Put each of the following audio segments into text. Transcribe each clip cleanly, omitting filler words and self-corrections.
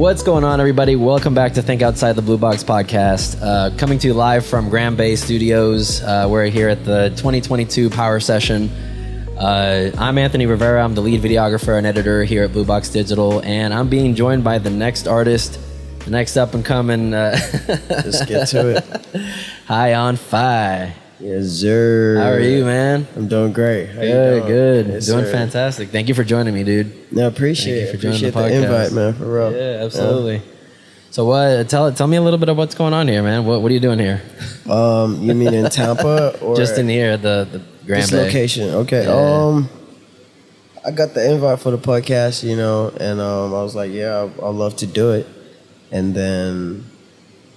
What's going on, everybody? Welcome back to Think Outside the BlueBox podcast. Coming to you live from Grand Bay Studios. We're here at the 2022 Power Session. I'm Anthony Rivera. I'm the lead videographer and editor here at BlueBox Digital, and I'm being joined by the next artist, the next up and coming. Let's get to it. HIGHONFI. Yes, sir. How are you, man? I'm doing great. How Good, you doing? good. Yes, Doing sir. Fantastic. Thank you for joining me, dude. No, appreciate Thank you it. for joining Appreciate the the podcast. invite, man, for real. Yeah, absolutely. So what? Tell me a little bit of what's going on here, man. What are you doing here? You mean in Tampa or Just in here at the Grand this Bay location? Okay. Yeah. I got the invite for the podcast, and I was like, yeah, I'd love to do it. And then,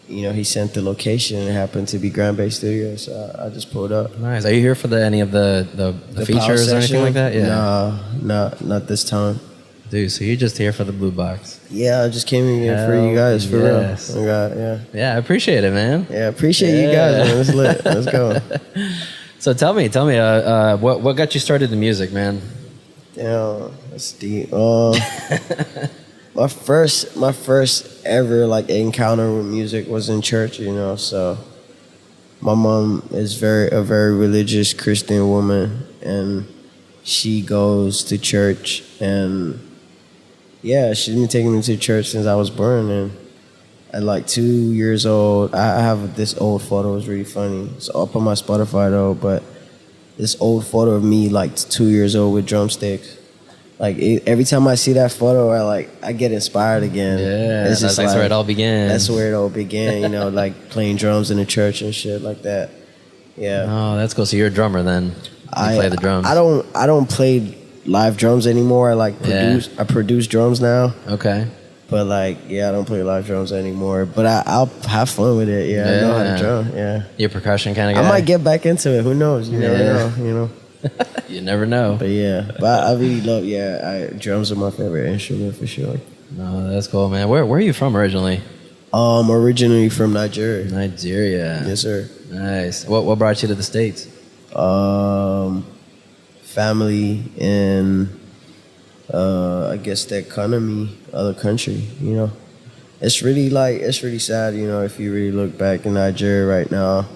he sent the location. It happened to be Grand Bay Studios, so I just pulled up. Nice. Are you here for any of the The features power or anything session? like that? Yeah. No, not this time. Dude, so you're just here for the Blue Box. Yeah, I just came in here for Hell you guys, for yes. real. Yeah. Yeah, I appreciate it, man. Yeah, appreciate you guys, man. It's lit. Let's go. So tell me, what got you started in music, man? Damn, that's deep. My first ever encounter with music was in church, so my mom is a very religious Christian woman, and she goes to church, and yeah, she's been taking me to church since I was born. And at 2 years old, I have this old photo. It's really funny. It's up on my Spotify though, but this old photo of me 2 years old with drumsticks. Every time I see that photo, I get inspired again. Yeah, it's just that's where it all began. That's where it all began. Playing drums in the church and shit like that. Yeah. Oh, that's cool. So you're a drummer then? You play the drums. I don't play live drums anymore. I produce drums now. Okay. But I don't play live drums anymore. But I'll have fun with it. Yeah, I know how to drum. Yeah. You're a percussion kind of guy? I might get back into it. Who knows? You never know. You never know. But yeah, I really love. Drums are my favorite instrument for sure. No, that's cool, man. Where are you from originally? Originally from Nigeria. Nigeria. Yes, sir. Nice. What brought you to the States? Family and I guess the economy of the country. It's really sad. If you really look back in Nigeria right now,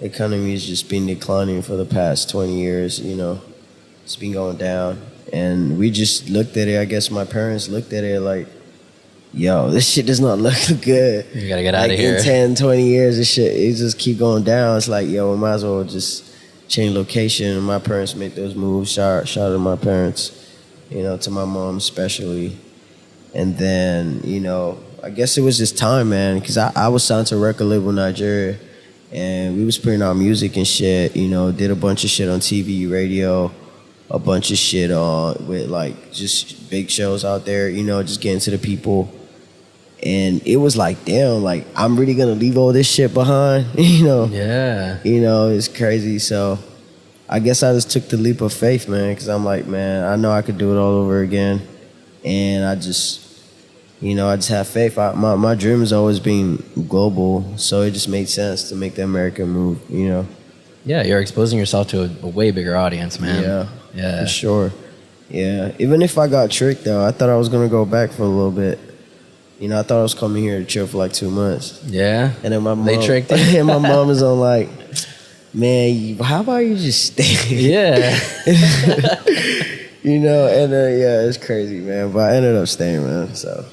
the economy has just been declining for the past 20 years. It's been going down, and we just looked at it. I guess my parents looked at it like, yo, this shit does not look good. You gotta get out of here. In 10, 20 years, this shit, it just keep going down. It's like, yo, we might as well just change location. And my parents make those moves. Shout out to my parents, to my mom especially. And then, I guess it was just time, man, because I was signed to a record label in Nigeria, and we was putting out music and shit, did a bunch of shit on TV, radio, a bunch of shit with just big shows out there, just getting to the people. And it was like, damn, I'm really gonna leave all this shit behind, Yeah. It's crazy. So I guess I just took the leap of faith, man, because I'm like, man, I know I could do it all over again. And I just have faith. My dream has always been global, so it just made sense to make the American move, Yeah, you're exposing yourself to a way bigger audience, man. Yeah. For sure. Yeah. Even if I got tricked, though, I thought I was going to go back for a little bit. I thought I was coming here to chill for 2 months. Yeah? And then my mom... They tricked you? And my mom was on man, how about you just stay? Yeah. And it's crazy, man. But I ended up staying, man, so...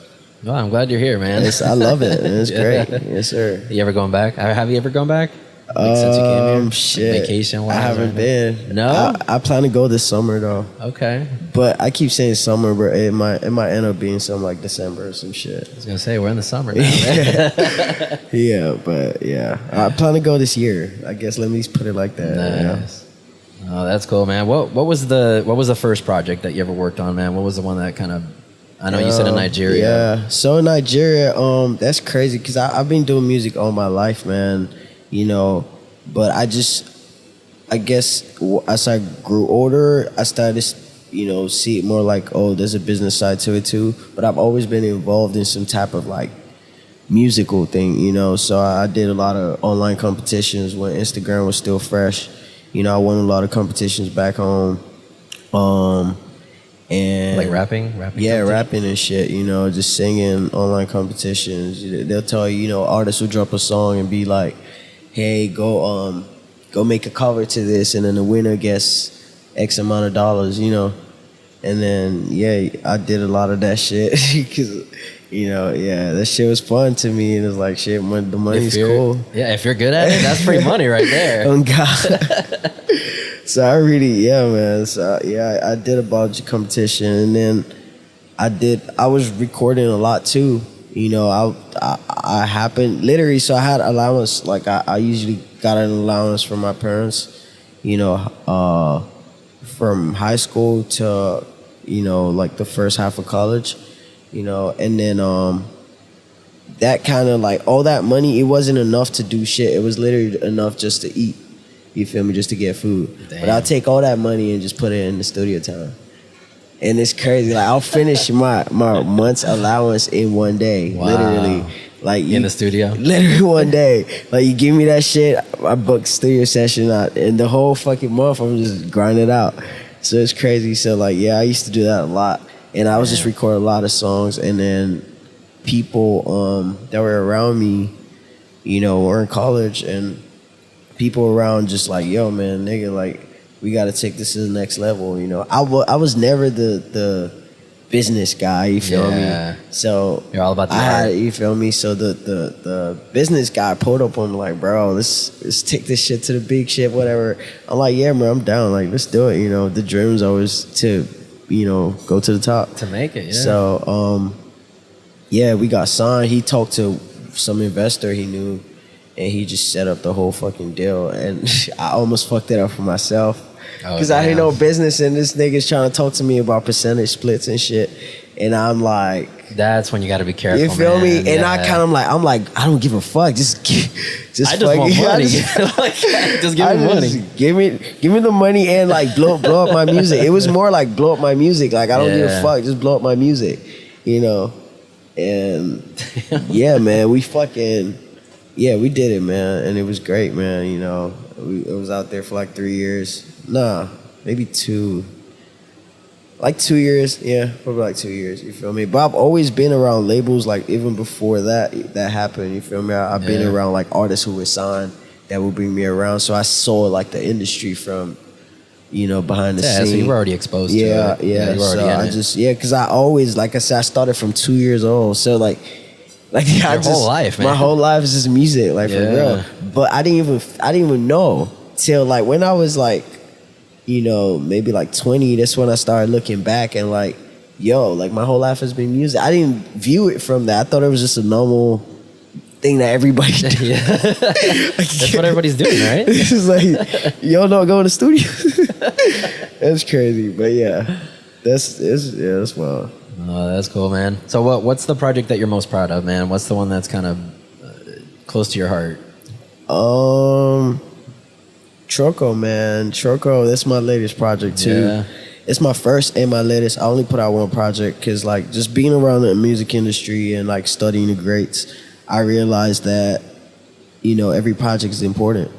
Well, I'm glad you're here, man. I love it, man. It's great. Yes, sir. You ever going back? Have you ever gone back? Since you came here? Shit. Vacation-wise? I haven't been. No? I plan to go this summer, though. Okay. But I keep saying summer, but it might end up being something December or some shit. I was going to say, we're in the summer now, man. Yeah, but yeah. I plan to go this year. I guess let me put it like that. Nice. Oh, that's cool, man. What was the first project that you ever worked on, man? What was the one that kind of... I know you said in Nigeria. Yeah. So in Nigeria, that's crazy because I've been doing music all my life, man. But I guess as I grew older, I started to, see it more there's a business side to it too. But I've always been involved in some type of musical thing, So I did a lot of online competitions when Instagram was still fresh. I won a lot of competitions back home. And Like rapping yeah, competition? rapping and shit, you know, just singing, online competitions. They'll tell you, you know, artists will drop a song and be like, hey, go make a cover to this, and then the winner gets X amount of dollars, you know. And then yeah, I did a lot of that shit because, you know, yeah, that shit was fun to me, and it's like shit, the money's cool. Yeah, if you're good at it, that's free money right there. Oh God. So I really, yeah, man. So yeah, I did a bunch of competition, and then I was recording a lot too. You know, I happened literally. So I had allowance. Like I usually got an allowance from my parents. You know, from high school to, you know, like the first half of college. You know, and then that kind of like all that money, it wasn't enough to do shit. It was literally enough just to eat. You feel me? Just to get food. Damn. But I'll take all that money and just put it in the studio time. And it's crazy. Like I'll finish my month's allowance in one day. Wow. Literally. Like In the studio? Literally one day. Like you give me that shit, I book studio session out, and the whole fucking month I'm just grinding out. So it's crazy. So like yeah, I used to do that a lot. And I was just recording a lot of songs, and then people that were around me, you know, were in college, and people around just like, yo, man, nigga, like, we got to take this to the next level, you know. I was never the business guy, you feel me? So you're all about the art. you feel me? So the business guy pulled up on me like, bro, let's take this shit to the big shit, whatever. I'm like, yeah, man, I'm down. Like, let's do it, you know. The dream's always to, you know, go to the top. To make it, yeah. So, yeah, we got signed. He talked to some investor he knew, and he just set up the whole fucking deal. And I almost fucked it up for myself. Because I didn't know business, and this nigga's trying to talk to me about percentage splits and shit. And I'm like... That's when you got to be careful, you feel man. me? And yeah. I kind of I'm like, I don't give a fuck. Just I just want money. Just give me money. Give me the money and like blow up my music. It was more like blow up my music. Like I don't give a fuck. Just blow up my music, you know. And yeah, man, we did it, man, and it was great, man. You know, I was out there for like 3 years. Nah, maybe 2. Like 2 years, yeah, probably like 2 years. You feel me? But I've always been around labels, like even before that happened. You feel me? I've been around like artists who were signed that would bring me around. So I saw like the industry from, you know, behind the scenes. So you were already exposed to it. Yeah. You were already So because I always, like I said, I started from 2 years old. So like whole life, man. My whole life is just music, like for real. But I didn't even know till like when I was like, you know, maybe like 20. That's when I started looking back and like, yo, like my whole life has been music. I didn't view it from that. I thought it was just a normal thing that everybody did. Yeah. That's what everybody's doing, right? It's just like, yo, don't go in the studio. That's crazy, but yeah, that's wild. Oh, that's cool, man. So what's the project that you're most proud of, man? What's the one that's kind of close to your heart? Troco, man. Troco, that's my latest project too. Yeah. It's my first and my latest. I only put out one project because like just being around the music industry and like studying the greats, I realized that, you know, every project is important.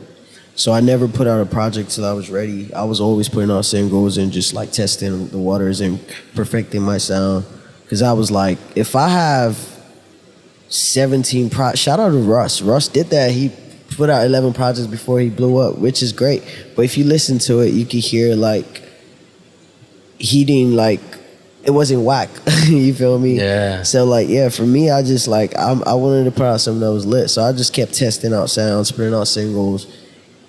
So I never put out a project till I was ready. I was always putting out singles and just like testing the waters and perfecting my sound. Because I was like, if I have 17 shout out to Russ. Russ did that. He put out 11 projects before he blew up, which is great. But if you listen to it, you can hear like he didn't like, it wasn't whack. You feel me? Yeah. So like, yeah, for me, I just like, I wanted to put out something that was lit. So I just kept testing out sounds, putting out singles.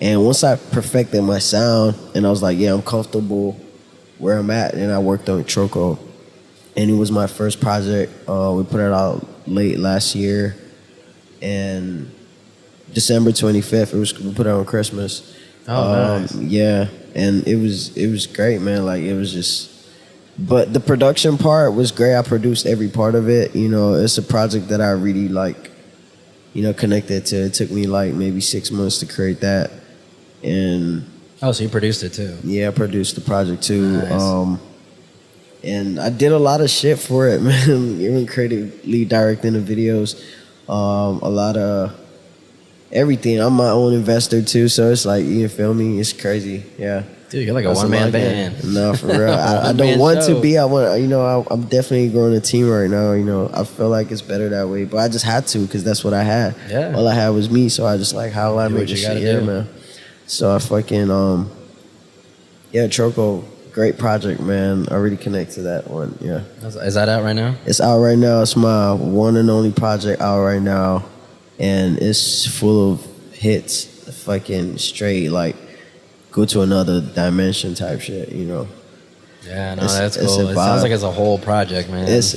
And once I perfected my sound and I was like, yeah, I'm comfortable where I'm at, and I worked on Troco. And it was my first project. We put it out late last year. And December 25th, we put it on Christmas. Oh, nice. Yeah, and it was great, man. Like it was just, but the production part was great. I produced every part of it. You know, it's a project that I really like, you know, connected to. It took me like maybe 6 months to create that. And oh, so you produced it too? Yeah, I produced the project too. Nice. And I did a lot of shit for it, man. Even creatively directing the videos, a lot of everything. I'm my own investor too, so it's like, you feel me? It's crazy, yeah. Dude, you're like a That's one-man what I get. band. No, for real. I One-man don't want show. to be. I want. I'm definitely growing a team right now. I feel like it's better that way. But I just had to because that's what I had. Yeah. All I had was me. So I just like, how will I Do make what you this gotta shit? Yeah, do. man. So I fucking Choco, great project, man. I really connect to that one. Yeah. Is that out right now? It's out right now. It's my one and only project out right now, and it's full of hits. Fucking straight like go to another dimension type shit. Yeah, no, It's- that's it's cool. a It sounds vibe. like it's a whole project, man. It's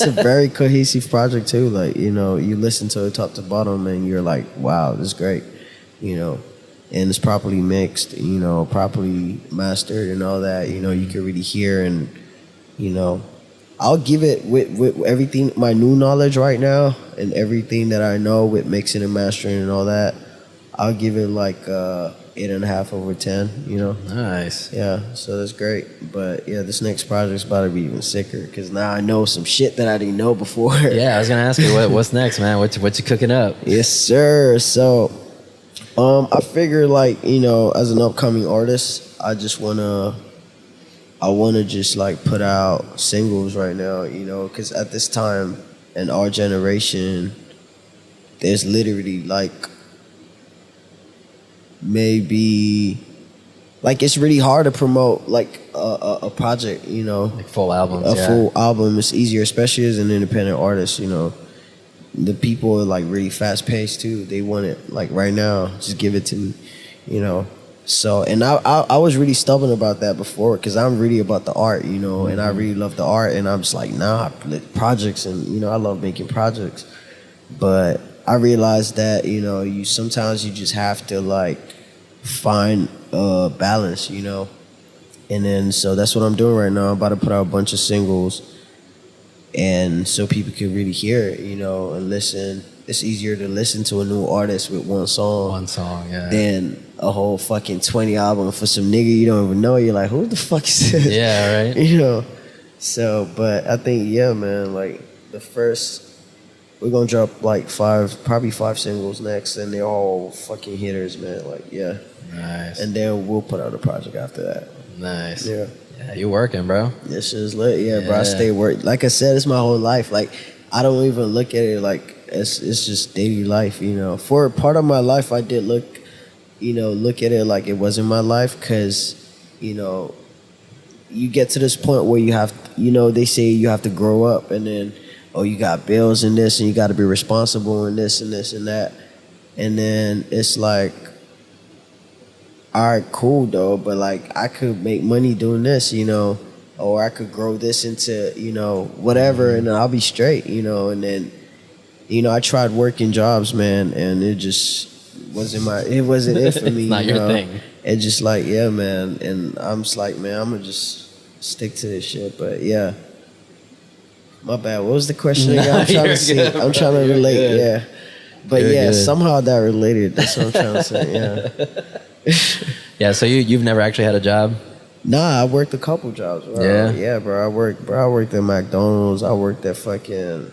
a very cohesive project too. Like you listen to it top to bottom, and you're like, wow, this is great. And it's properly mixed. Properly mastered and all that. You can really hear and I'll give it with everything, my new knowledge right now, and everything that I know with mixing and mastering and all that. I'll give it like 8.5 over 10. Nice. Yeah, so that's great. But yeah, this next project's about to be even sicker because now I know some shit that I didn't know before. Yeah, I was gonna ask you what's next, man. What you cooking up? Yes, sir. So, I figure like as an upcoming artist, I wanna just like put out singles right now, because at this time in our generation, there's literally like maybe like it's really hard to promote like a project, Like full albums. a yeah. full album is easier, especially as an independent artist. The people are like really fast paced too. They want it like right now. Just give it to me, So and I was really stubborn about that before because I'm really about the art, and I really love the art, and I'm just like projects, and I love making projects, but I realized that you sometimes you just have to like find a balance, and then so that's what I'm doing right now. I'm about to put out a bunch of singles. And so people can really hear it, and listen. It's easier to listen to a new artist with one song Yeah. than a whole fucking 20 album for some nigga you don't even know. You're like, who the fuck is this? Yeah, right. So, but I think, yeah, man, like we're gonna drop like probably five singles next, and they're all fucking hitters, man. Like, yeah. Nice. And then we'll put out a project after that. Nice. Yeah. Yeah, you working, bro? This shit's lit, yeah, bro. I Yeah. stay work. Like I said, it's my whole life. Like I don't even look at it like it's just daily life, For a part of my life, I did look at it like it wasn't my life, because you get to this point where you have, they say you have to grow up, and then you got bills and this, and you got to be responsible and this and this and that, and then it's like, all right, cool though, but like I could make money doing this, or I could grow this into, whatever, and then I'll be straight, and then, I tried working jobs, man, and it just wasn't it for me. It's not your thing. It's just like, yeah, man, and I'm just like, man, I'm gonna just stick to this shit, but yeah. My bad. What was the question again? I'm trying to see. Good, I'm trying to You're relate, good. yeah. But You're yeah, good. somehow that related. That's what I'm trying to say, yeah. Yeah. So you've never actually had a job? Nah, I worked a couple jobs, bro. Yeah? Yeah, bro. I worked at McDonald's. I worked at fucking,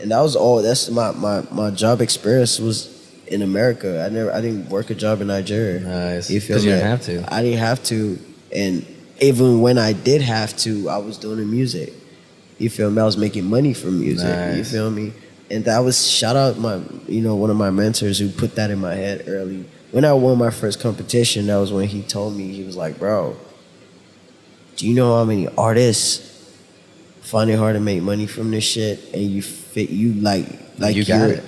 and that was all. That's my job experience was in America. I didn't work a job in Nigeria. Nice. You feel 'Cause me? you didn't have to. I didn't have to, and even when I did have to, I was doing the music. You feel me? I was making money from music. You Nice. feel me? And that was shout out my one of my mentors who put that in my head early. When I won my first competition, that was when he told me, he was like, bro, do you know how many artists find it hard to make money from this shit, and you like You got it.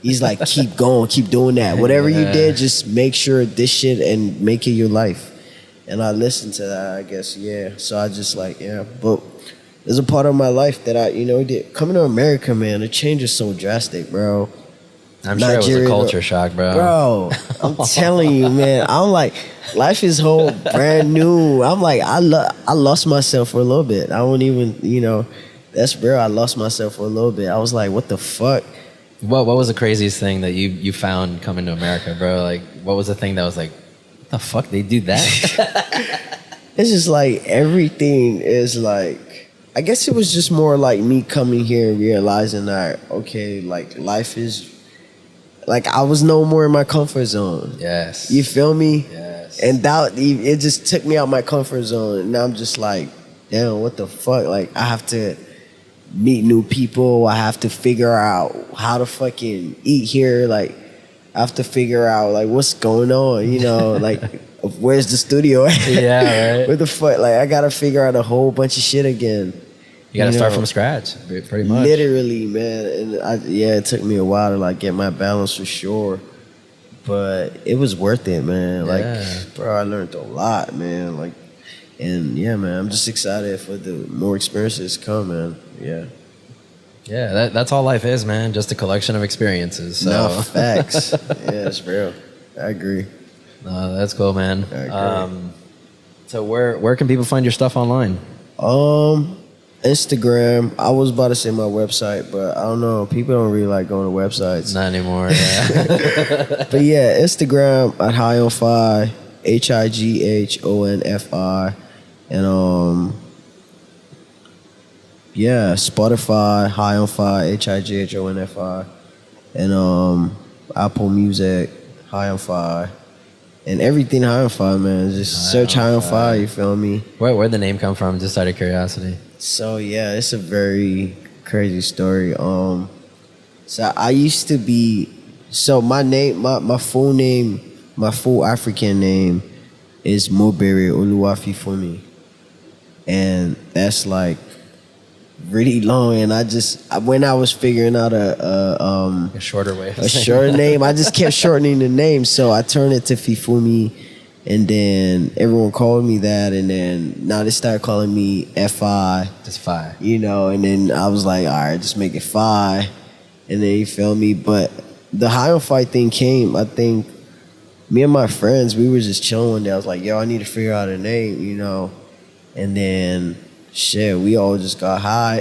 He's like, keep going, keep doing that. Whatever you Yeah. did, just make sure this shit and make it your life. And I listened to that, I guess, yeah. So I just like, yeah. But there's a part of my life that I, did. Coming to America, man, the change is so drastic, bro. I'm sure it was a Nigeria, culture shock, bro. Bro, I'm telling you, man. I'm like, life is whole brand new. I'm like, I lost myself for a little bit. I don't even, that's real. I lost myself for a little bit. I was like, what the fuck? What was the craziest thing that you found coming to America, bro? Like, what was the thing that was like, what the fuck, they do that? It's just like everything is like, I guess it was just more like me coming here and realizing that, okay, like life is, like I was no more in my comfort zone. Yes. You feel me? Yes. And that it just took me out my comfort zone, and now I'm just like, damn, what the fuck? Like, I have to meet new people. I have to figure out how to fucking eat here. Like, I have to figure out like what's going on. You know, like where's the studio at? Yeah, right. What the fuck? Like, I gotta figure out a whole bunch of shit again. You got to start from scratch, pretty much. Literally, man. And it took me a while to like get my balance for sure. But it was worth it, man. Like, bro, I learned a lot, man. Like, and yeah, man, I'm just excited for the more experiences to come, man. Yeah. Yeah, that's all life is, man. Just a collection of experiences. So. No, facts. Yeah, it's real. I agree. No, that's cool, man. I agree. So where can people find your stuff online? Instagram. I was about to say my website, but I don't know. People don't really like going to websites. Not anymore. Yeah. But yeah, Instagram at HIGHONFI, HIGHONFI, and yeah, Spotify, HIGHONFI, HIGHONFI, and Apple Music, HIGHONFI, and everything HIGHONFI, man. Just search HIGHONFI. You feel me? Where'd the name come from? Just out of curiosity. So yeah, it's a very crazy story. So I used to be. So my name, my full name, my full African name is Mobere Oluwafifumi, and that's like really long. And when I was figuring out a shorter way, a shorter name, I just kept shortening the name. So I turned it to Fifumi. And then everyone called me that, and then now they started calling me Fi. Just Fi. You know, and then I was like, all right, just make it Fi. And then you feel me? But the HIGHONFI thing came, I think, me and my friends, we were just chilling one day. I was like, yo, I need to figure out a name, you know. And then, shit, we all just got high.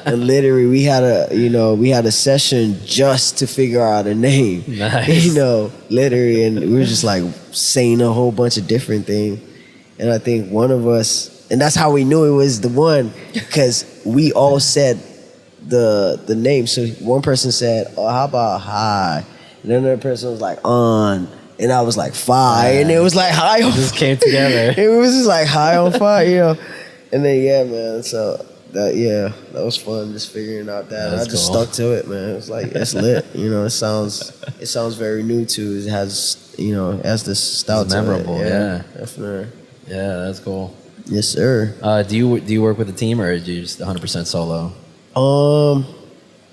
And literally, we had a session just to figure out a name. Nice. You know, literally. And we were just like saying a whole bunch of different things. And I think one of us, and that's how we knew it was the one, because we all said the name. So one person said, oh, how about High? And another person was like, On. And I was like, Fi. And it was like High on Fire. Just came together. It was just like High on Fire, you know. And then, yeah, man, so that was fun, just figuring out that. I just stuck to it, man. It's like, it's lit, you know. It sounds very new too. It has, you know, it has this style to it. Memorable, yeah. Definitely. Yeah, that's cool. Yes, sir. Do you work with a team, or do you just 100% solo?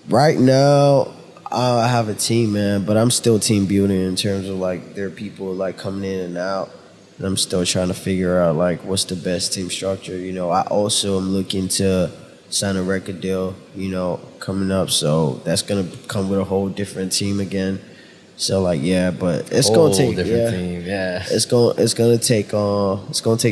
Right now I have a team, man, but I'm still team building in terms of like there are people like coming in and out. And I'm still trying to figure out like what's the best team structure. You know, I also am looking to sign a record deal, you know, coming up. So that's gonna come with a whole different team again. So like, yeah, but it's gonna take different team, yeah. It's gonna take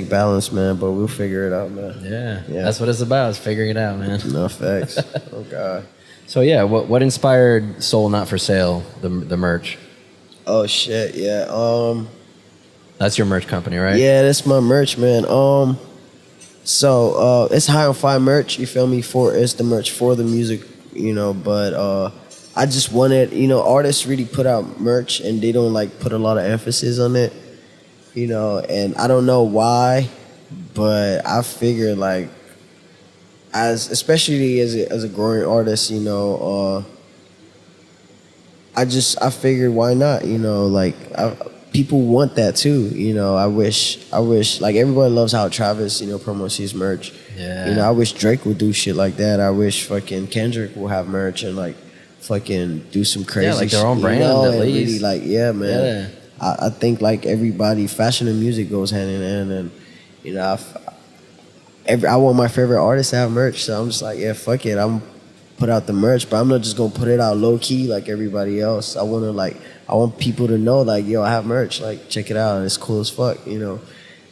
balance, man. But we'll figure it out, man. Yeah. That's what it's about. Is figuring it out, man. No facts. Oh God. So yeah, what inspired Soul Not for Sale, the merch? Oh shit, yeah. That's your merch company, right? Yeah, that's my merch, man. So it's HIGHONFI merch. You feel me? It's the merch for the music, you know. But I just wanted, you know, artists really put out merch and they don't like put a lot of emphasis on it, you know. And I don't know why, but I figured like, especially as a growing artist, you know, I figured why not, you know, like people want that too, you know. I wish like everybody loves how Travis, you know, promotes his merch. Yeah. You know, I wish Drake would do shit like that. I wish fucking Kendrick will have merch and like fucking do some crazy like their own shit, brand, you know, at and least. really like, yeah, man. Yeah. I think like everybody, fashion and music goes hand in hand, and you know, I want my favorite artists to have merch, so I'm just like, yeah, fuck it, I'm put out the merch, but I'm not just gonna put it out low key like everybody else. I want people to know like, yo, I have merch, like check it out, and it's cool as fuck, you know.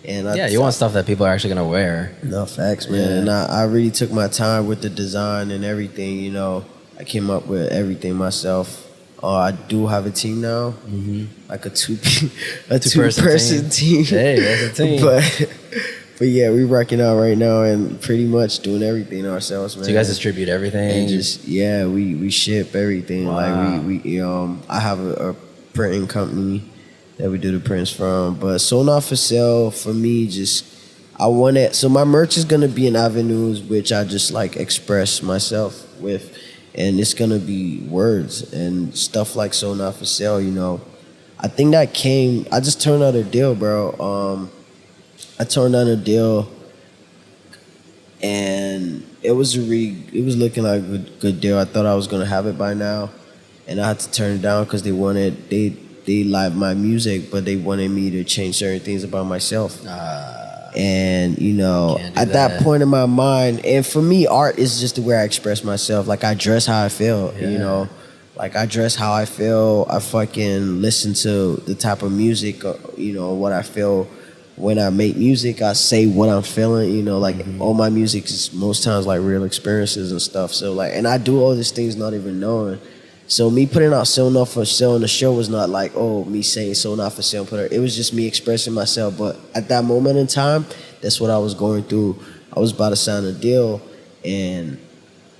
And you want stuff that people are actually gonna wear. No facts, man. Yeah. And I really took my time with the design and everything, you know. I came up with everything myself. I do have a team now, like a two-person team. Hey, that's a team. But yeah, we're rocking out right now and pretty much doing everything ourselves, man. So you guys distribute everything? And just, yeah, we ship everything. Wow. Like we I have a printing company, that we do the prints from. But Sold Not For Sale, for me, just, I want it. So my merch is going to be in avenues which I just like express myself with. And it's going to be words and stuff like Sold Not For Sale, you know. I think that came, I just turned out a deal, bro. I turned down a deal, and it was looking like a good deal. I thought I was gonna have it by now, and I had to turn it down because they liked my music, but they wanted me to change certain things about myself. And you know, at that point in my mind, and for me, art is just the way I express myself. Like I dress how I feel, you know. Like I dress how I feel. I fucking listen to the type of music, you know, what I feel. When I make music, I say what I'm feeling, you know, like all my music is most times like real experiences and stuff. So like, and I do all these things not even knowing. So me putting out Sold Not For Sale on the show was not like, oh, me saying Sold Not For Sale. It was just me expressing myself. But at that moment in time, that's what I was going through. I was about to sign a deal, and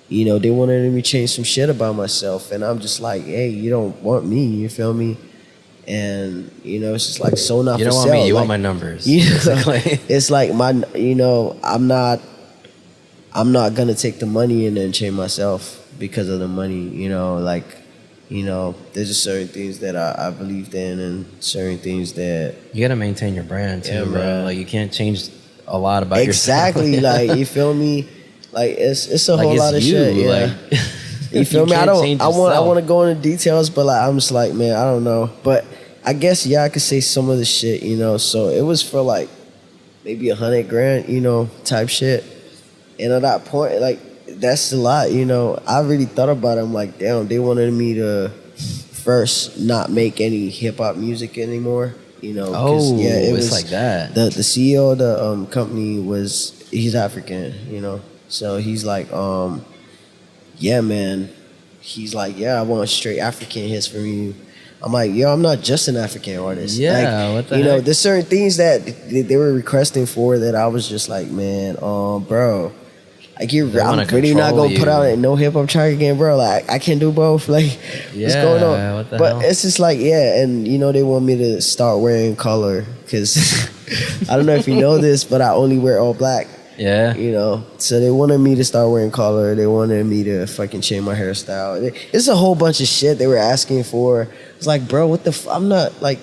you know, they wanted me to change some shit about myself. And I'm just like, hey, you don't want me, you feel me? And you know, it's just like Sold Not For Sale. You don't want me, you want my numbers. Basically. It's like you know, I'm not gonna take the money and then change myself because of the money. You know, like, you know, there's just certain things that I believed in, and certain things that you gotta maintain your brand too, bro. Man. Like you can't change a lot about exactly. yourself. Like you feel me? Like it's a like whole lot of shit. Yeah. Like, you feel me? I want to go into details, but like I'm just like, man, I don't know. But I guess I could say some of the shit, you know. So it was for like maybe $100,000, you know, type shit. And at that point, like that's a lot, you know. I really thought about it. I'm like, damn, they wanted me to first not make any hip hop music anymore, you know. It was like that. The CEO of the company he's African, you know. So he's like, yeah, man. He's like, yeah, I want straight African hits from you. I'm like, yo, I'm not just an African artist. Yeah, like, what the you heck? know, there's certain things that they were requesting for that I was just like, man, bro, like I'm really not gonna put out a no hip hop track again, bro. Like I can't do both. Like what's going on? What the but hell? it's just like, yeah, and you know, they want me to start wearing color because I don't know if you know this, but I only wear all black. Yeah. You know, so they wanted me to start wearing color. They wanted me to fucking change my hairstyle. It's a whole bunch of shit they were asking for. It's like, bro, what the I'm not like,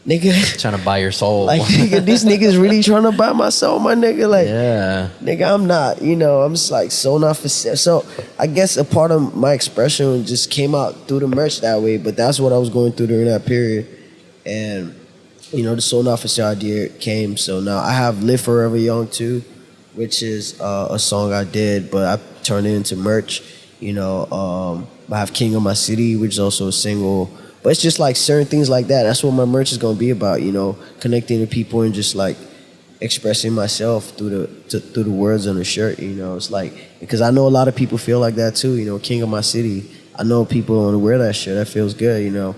nigga. Trying to buy your soul. Like, nigga, these niggas really trying to buy my soul, my nigga. Like, yeah. Nigga, I'm not. You know, I'm just like Sold Not For Sale. So I guess a part of my expression just came out through the merch that way. But that's what I was going through during that period. And, you know, the Sold Not For Sale idea came. So now I have Live Forever Young too, which is a song I did, but I turned it into merch. You know, I have King of My City, which is also a single. But it's just like certain things like that. That's what my merch is gonna be about. You know, connecting to people and just like expressing myself through the words on the shirt. You know, it's like because I know a lot of people feel like that too. You know, King of My City. I know people want to wear that shirt. That feels good. You know,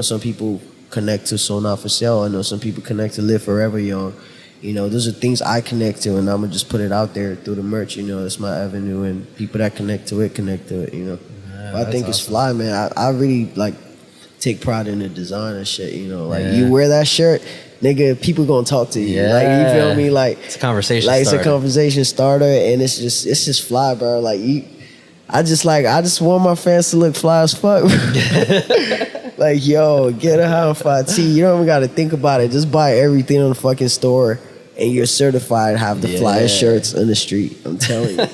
some people connect to Sold Not For Sale. I know some people connect to Live Forever Young. You know, those are things I connect to, and I'm gonna just put it out there through the merch. You know, it's my avenue, and people that connect to it. You know, Yeah, but I think it's fly, man. I really like take pride in the design and shit. You know, like you wear that shirt, nigga, people gonna talk to you. Yeah. Like you feel me? Like it's a conversation. Like starter. It's a conversation starter, and it's just fly, bro. Like I just want my fans to look fly as fuck. Like, yo, get a HIGHONFI tee. You don't even got to think about it. Just buy everything on the fucking store, and you're certified to have the flyest shirts on the street. I'm telling you.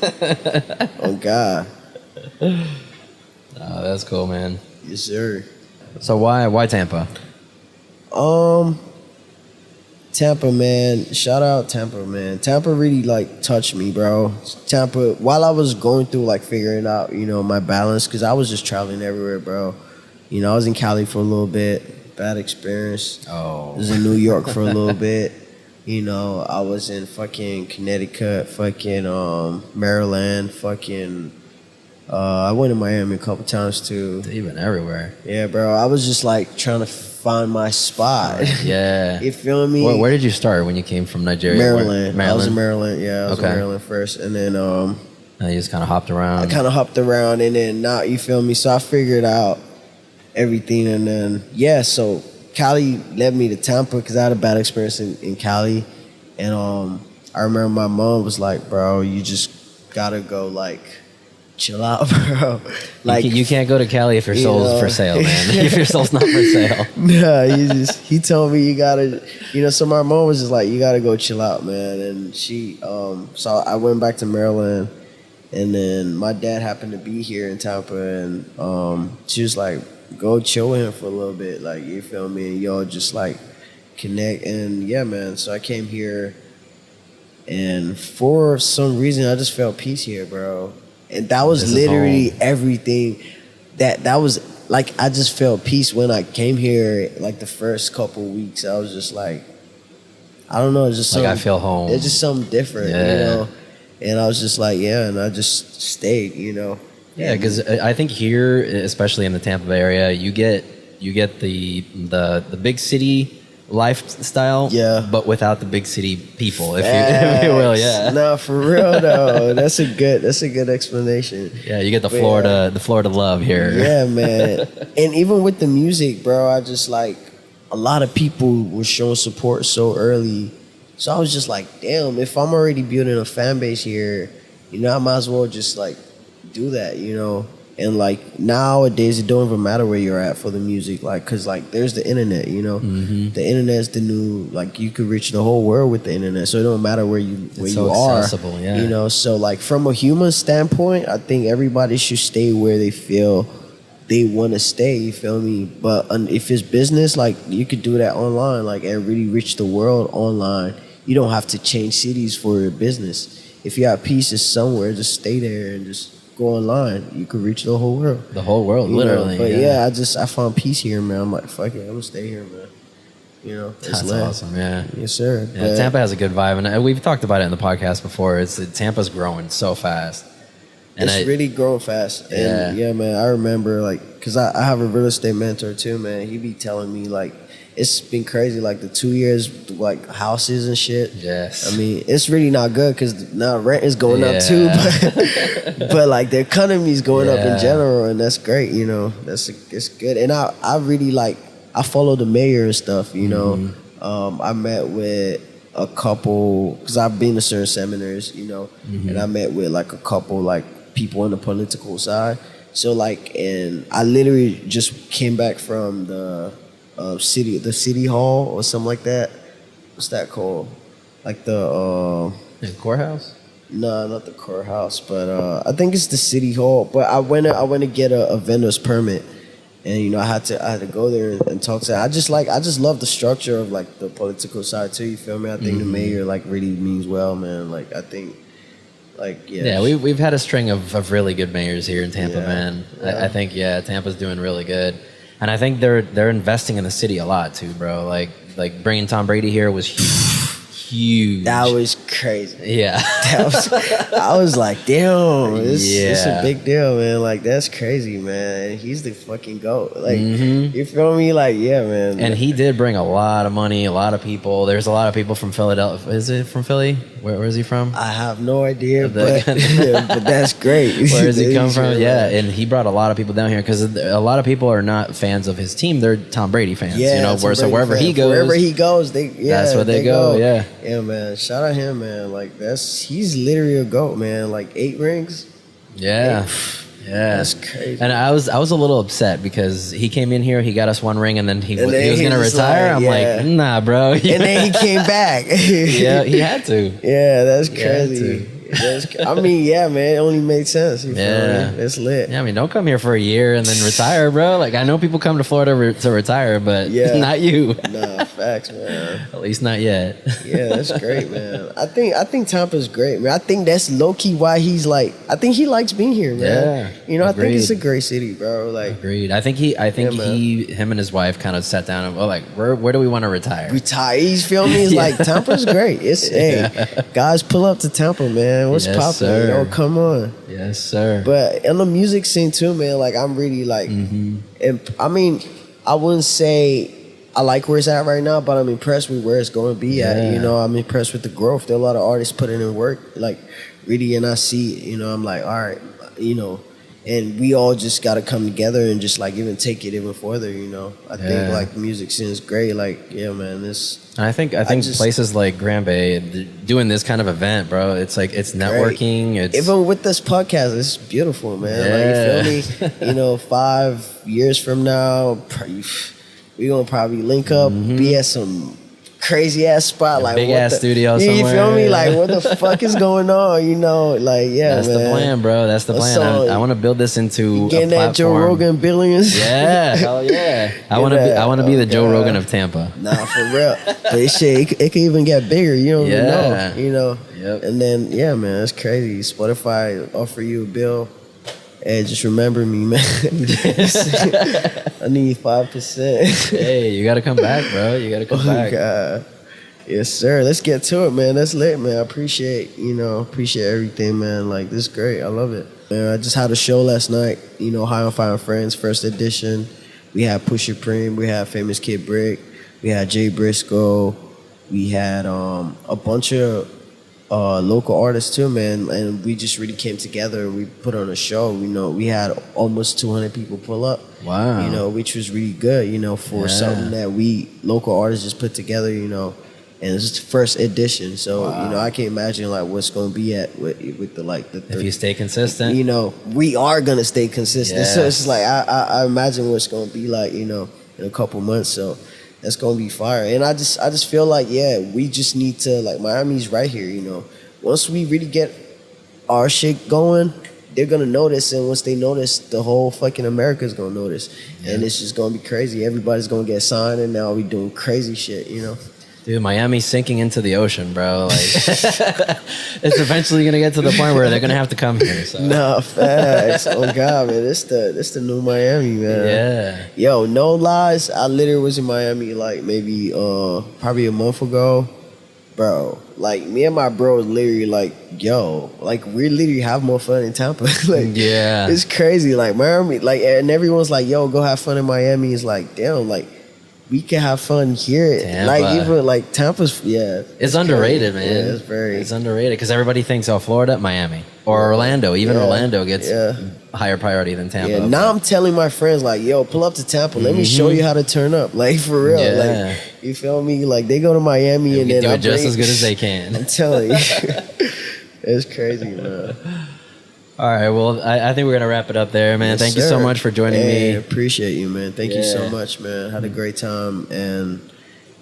Oh, God. Oh, that's cool, man. Yes, sir. So why Tampa? Tampa, man. Shout out Tampa, man. Tampa really, like, touched me, bro. Tampa, while I was going through, like, figuring out, you know, my balance, because I was just traveling everywhere, bro. You know, I was in Cali for a little bit. Bad experience. Oh. I was in New York for a little bit. You know, I was in fucking Connecticut, fucking Maryland, fucking... I went to Miami a couple times, too. You've been everywhere. Yeah, bro. I was just, like, trying to find my spot. Yeah. You feel me? Where did you start when you came from Nigeria? Maryland. I was in Maryland. Yeah, I was in Maryland first. And then... you just kind of hopped around. I kind of hopped around, and then now, you feel me? So I figured out everything, and then so Cali led me to Tampa because I had a bad experience in Cali, and I remember my mom was like, "Bro, you just gotta go like chill out, bro. Like you can't go to Cali if your soul's know. for sale, man. If your soul's not for sale." Nah, he told me you gotta, so my mom was just like, you gotta go chill out, man. And she, so I went back to Maryland, and then my dad happened to be here in Tampa, and she was like, go chill with him for a little bit, like, you feel me? And y'all just like connect, and yeah, man. So I came here, and for some reason, I just felt peace here, bro. And that was literally everything. That was like, I just felt peace when I came here. Like the first couple weeks, I was just like, I don't know, it's just like I feel home. It's just something different, And I was just like, yeah, and I just stayed, Yeah, because I think here, especially in the Tampa Bay area, you get the big city lifestyle, but without the big city people, if you will, No, for real though, that's a good explanation. Yeah, you get the Florida love here. Yeah, man. And even with the music, bro, I just like, a lot of people were showing support so early, so I was just like, damn, if I'm already building a fan base here, I might as well just like do that, And like nowadays, it don't even matter where you're at for the music, like, cause like there's the internet, The internet's the new, like, you could reach the whole world with the internet, so it don't matter where you are. Accessible, yeah. So like from a human standpoint, I think everybody should stay where they feel they want to stay. You feel me? But if it's business, like, you could do that online, like, and really reach the world online. You don't have to change cities for your business. If you have pieces somewhere, just stay there and just go online. You could reach the whole world. The whole world, literally. But I found peace here, man. I'm like, fuck it, I'm gonna stay here, man. That's awesome, yeah. Yes, sir. Yeah, Tampa has a good vibe, and we've talked about it in the podcast before. Tampa's growing so fast. And it's really growing fast. And yeah, man, I remember, like, because I have a real estate mentor too, man. He be telling me, like, it's been crazy, like the 2 years, like houses and shit. Yes. I mean, it's really not good because now rent is going up too, but like the economy is going up in general, and that's great, it's good. And I really like, I follow the mayor and stuff, I met with a couple, because I've been to certain seminars, and I met with like a couple like people on the political side. So like, and I literally just came back from the city hall or something like that. What's that called? Like the courthouse? No, not the courthouse, but I think it's the city hall. But I went to get a vendor's permit, and I had to go there and talk to them. I just love the structure of like the political side too. You feel me? I think the mayor like really means well, man. Like, I think, like, we've had a string of really good mayors here in Tampa, man. I think Tampa's doing really good. And I think they're investing in the city a lot too, bro. Like bringing Tom Brady here was huge. That was crazy. Yeah. I was like, damn, it's a big deal, man. Like, that's crazy, man. He's the fucking GOAT. Like, you feel me? Like, yeah, man. And he did bring a lot of money, a lot of people. There's a lot of people from Philadelphia. Is it from Philly? Where is he from? I have no idea, but that's great. Where does he come from? Yeah, and he brought a lot of people down here because a lot of people are not fans of his team. They're Tom Brady fans. So wherever he goes, that's where they go. Yeah. Yeah, man. Shout out him, man. Like, he's literally a GOAT, man. Like, 8 rings. Yeah. Yeah, that's crazy. And I was a little upset because he came in here, he got us 1 ring, and then he was gonna retire. I'm like, nah, bro. And then he came back. Yeah, he had to. Yeah, that's crazy. I mean, yeah, man, it only made sense. You feel me? It's lit. Yeah, I mean, don't come here for a year and then retire, bro. Like, I know people come to Florida to retire, but not you. Nah, facts, man. At least not yet. Yeah, that's great, man. I think Tampa's great, man. I think that's low key why he's like, I think he likes being here, man. Yeah, I think it's a great city, bro. Like, agreed. I think him and his wife kind of sat down and like, where do we want to retire? You feel me? It's like, Tampa's great. It's hey, guys, pull up to Tampa, man. What's poppin'? Come on. Yes, sir. But in the music scene too, man, like, I'm really like, I mean, I wouldn't say I like where it's at right now, but I'm impressed with where it's going to be at. I'm impressed with the growth. There are a lot of artists putting in work, like, really, and I see it. I'm like, all right, and we all just got to come together and just like even take it even further, you know. I think like the music scene is great. Like, yeah, man, this. And I think places like Grand Bay doing this kind of event, bro. It's like it's networking. It's even with this podcast, it's beautiful, man. Like, you feel me? You know, 5 years from now, we gonna probably link up, be at some crazy ass spot, like big ass studio somewhere. You feel me? Like, what the fuck is going on? You know, like, yeah, that's man. the plan, bro. That's the plan. I want to build this into getting a platform. That Joe Rogan billions. Yeah, hell yeah. I want to be the Joe Rogan of Tampa. Nah, for real. But shit, it can even get bigger. You don't even know. You know. Yep. And then yeah, man, that's crazy. Spotify offer you a bill. Hey, just remember me, man. I need 5%. Hey, you got to come back, bro. You got to come back. God. Yes, sir. Let's get to it, man. That's lit, man. I appreciate everything, man. Like, this is great. I love it. Man, I just had a show last night, you know, High on Fire and Friends, first edition. We had Pusha Preem. We had Famous Kid Brick. We had Jay Briscoe. We had a bunch of local artists too, man, and we just really came together and we put on a show. You know, we had almost 200 people pull up. Wow. You know, which was really good, you know, for something that we local artists just put together, you know, and it's the first edition. So, you know, I can't imagine like what's going to be at with the like the if you stay consistent. You know, we are going to stay consistent. Yes. So it's like I imagine what's going to be like, you know, in a couple months. So that's gonna be fire. And I just feel like, yeah, we just need to, like, Miami's right here, you know. Once we really get our shit going, they're gonna notice, and once they notice, the whole fucking America's gonna notice. And it's just gonna be crazy. Everybody's gonna get signed, and now we doing crazy shit, you know. Dude, Miami's sinking into the ocean, bro. Like, it's eventually gonna get to the point where they're gonna have to come here. So. Nah, facts. Oh God, man, this the new Miami, man. Yeah. Yo, no lies, I literally was in Miami like maybe probably a month ago, bro. Like, me and my bro literally like, yo, like, we literally have more fun in Tampa. Like, yeah, it's crazy. Like, Miami, like, and everyone's like, yo, go have fun in Miami. It's like, damn, like, we can have fun here. Tampa. Like, even like Tampa's, it's underrated, crazy. man. Yeah, it's underrated because everybody thinks, oh, Florida, Miami, or Orlando. Even Orlando gets higher priority than Tampa. Yeah, now I'm telling my friends like, yo, pull up to Tampa. Let me show you how to turn up. Like, for real. Yeah. Like, you feel me? Like, they go to Miami and then do it just as good as they can. I'm telling you. It's crazy, man. All right, well, I think we're gonna wrap it up there, man. Yes, Thank you so much for joining me. Appreciate you, man. Thank you so much, man. Had a great time, and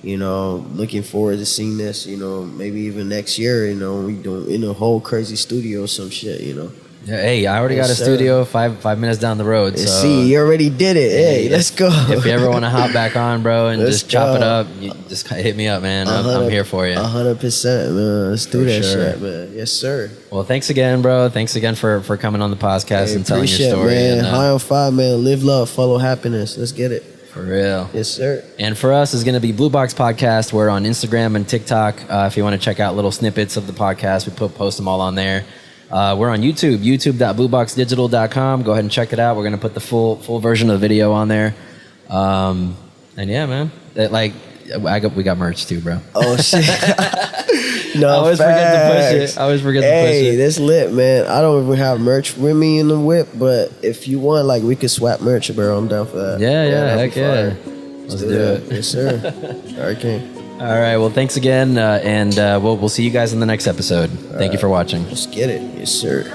you know, looking forward to seeing this. You know, maybe even next year. You know, we doing in a whole crazy studio, some shit. You know. Yeah, hey, I already got a studio 5 minutes down the road. So see, you already did it. Hey, let's go. If you ever want to hop back on, bro, and just chop it up, you just hit me up, man. I'm here for you. 100%, man. Let's do that shit, man. Yes, sir. Well, thanks again, bro. Thanks again for coming on the podcast and telling your story. Man. And, High on Fire, man. Live love, follow happiness. Let's get it. For real. Yes, sir. And for us, it's going to be BlueBox Podcast. We're on Instagram and TikTok. If you want to check out little snippets of the podcast, we post them all on there. We're on YouTube, youtube.blueboxdigital.com. Go ahead and check it out. We're going to put the full version of the video on there. And yeah, man. We got merch too, bro. Oh, shit. No, I always forget to push it. Hey, that's lit, man. I don't even have merch with me in the whip, but if you want, like, we could swap merch, bro. I'm down for that. Yeah, heck yeah. Let's do it. Yes, sir. All right, King. All right, well, thanks again, and we'll see you guys in the next episode. Thank you for watching. Let's get it. Yes, sir.